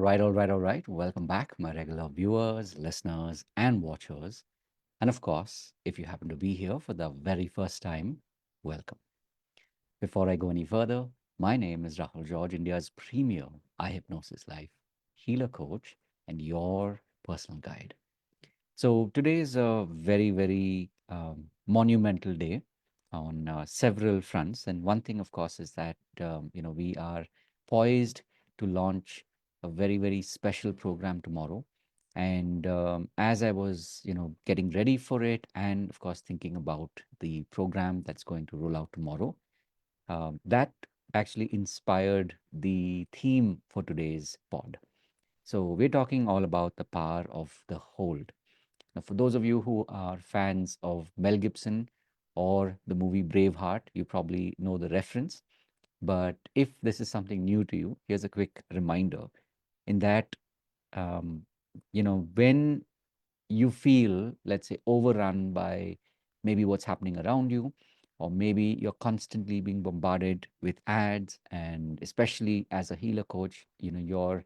All right. Welcome back, my regular viewers, listeners, and watchers. And of course, if you happen to be here for the very first time, welcome. Before I go any further, my name is Rahul George, India's premier eye hypnosis life healer coach and your personal guide. So today is a very monumental day on several fronts, and one thing, of course, is that we are poised to launch a very special program tomorrow. And as I was, getting ready for it, and of course thinking about the program that's going to roll out tomorrow, that actually inspired the theme for today's pod. So we're talking all about the power of the hold. Now, for those of you who are fans of Mel Gibson or the movie Braveheart, you probably know the reference. But if this is something new to you, here's a quick reminder in that, um, when you feel, let's say, overrun by maybe what's happening around you, or maybe you're constantly being bombarded with ads, and especially as a healer coach, you're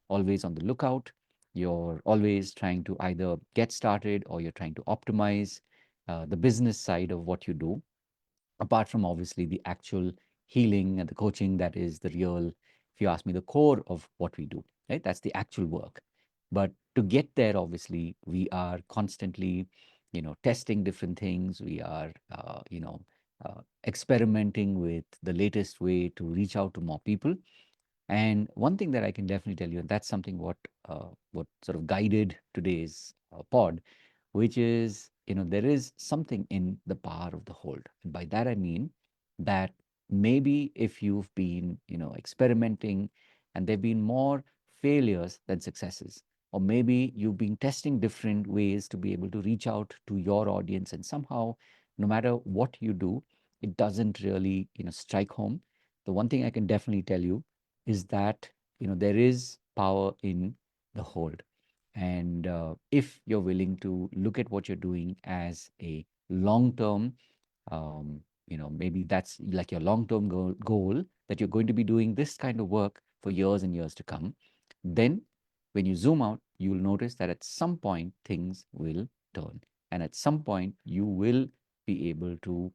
always on the lookout. You're always trying to either get started or you're trying to optimize the business side of what you do, apart from obviously the actual healing and the coaching that is the real, if you ask me, the core of what we do, right? That's the actual work. But to get there, obviously, we are constantly, testing different things. We are, experimenting with the latest way to reach out to more people. And one thing that I can definitely tell you, and that's something what sort of guided today's pod, which is, there is something in the power of the hold. And by that I mean that maybe if you've been, experimenting and there've been more failures than successes, or maybe you've been testing different ways to be able to reach out to your audience, and somehow, no matter what you do, it doesn't really, strike home. The one thing I can definitely tell you is that there is power in the hold. And if you're willing to look at what you're doing as a long term, maybe that's like your long term goal, that you're going to be doing this kind of work for years and years to come, then when you zoom out, you will notice that at some point things will turn. And at some point, you will be able to,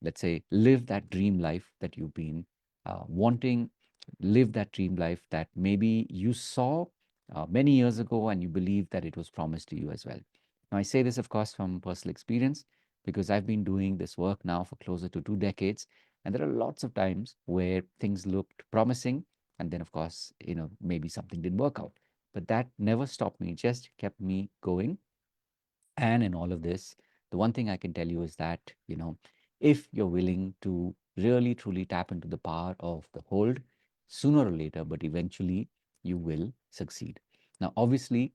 let's say, live that dream life that you've been wanting, live that dream life that maybe you saw many years ago and you believe that it was promised to you as well. Now, I say this, of course, from personal experience because I've been doing this work now for closer to 2 decades. And there are lots of times where things looked promising. And then, of course, maybe something didn't work out. But that never stopped me, it just kept me going. And in all of this, the one thing I can tell you is that, if you're willing to really truly tap into the power of the hold, sooner or later, but eventually, you will succeed. Now, obviously,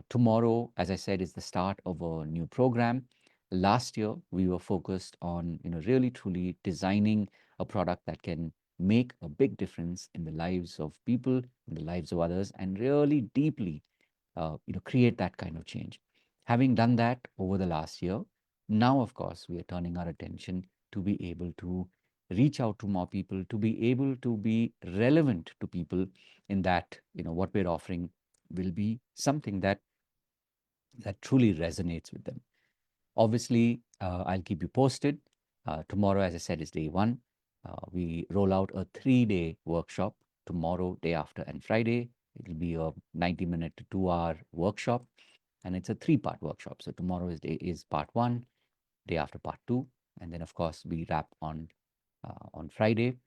tomorrow, as I said, is the start of a new program. Last year, we were focused on, really truly designing a product that can make a big difference in the lives of people, in the lives of others, and really deeply create that kind of change. Having done that over the last year, now, of course, we are turning our attention to be able to reach out to more people, to be able to be relevant to people in that, what we're offering will be something that truly resonates with them. Obviously, I'll keep you posted. Tomorrow, as I said, is day one. We roll out a 3-day workshop tomorrow, day after, and Friday. It'll be a 90-minute to 2-hour workshop, and it's a three-part workshop. So tomorrow is part one, day after part two, and then of course we wrap on Friday.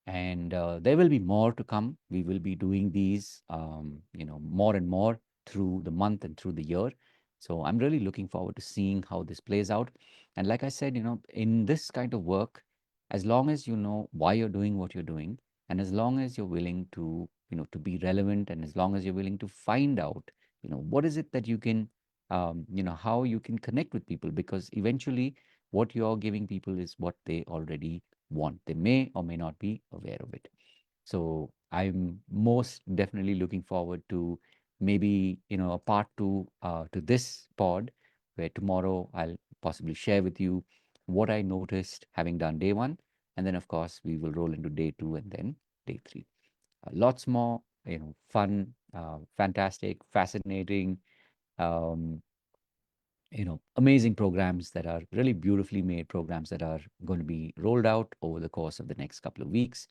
And there will be more to come. We will be doing these, more and more through the month and through the year. So I'm really looking forward to seeing how this plays out. And like I said, in this kind of work, as long as you know why you're doing what you're doing, and as long as you're willing to, to be relevant, and as long as you're willing to find out, what is it that you can, how you can connect with people, because eventually what you're giving people is what they already want. They may or may not be aware of it. So I'm most definitely looking forward to maybe a part two to this pod, where tomorrow I'll possibly share with you what I noticed having done day one, and then of course we will roll into day two and then day three. Lots more fun fantastic, fascinating, um, amazing programs that are really beautifully made programs that are going to be rolled out over the course of the next couple of weeks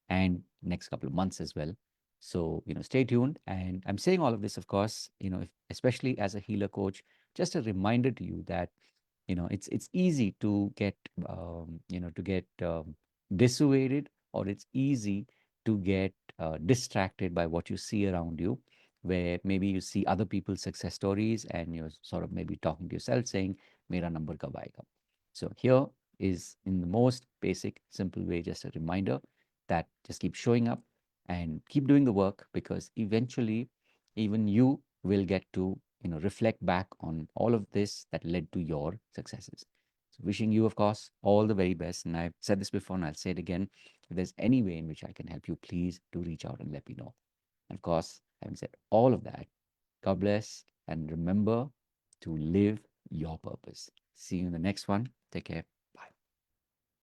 and next couple of months as well. So, stay tuned. And I'm saying all of this, of course, especially as a healer coach, just a reminder to you that it's easy to get dissuaded, or it's easy to get distracted by what you see around you, where maybe you see other people's success stories and you're sort of maybe talking to yourself saying mera number kab aayega. So here is, in the most basic simple way, just a reminder that just keep showing up and keep doing the work, because eventually even you will get to reflect back on all of this that led to your successes. So wishing you, of course, all the very best. And I've said this before and I'll say it again. If there's any way in which I can help you, please do reach out and let me know. And of course, having said all of that, God bless, and remember to live your purpose. See you in the next one. Take care.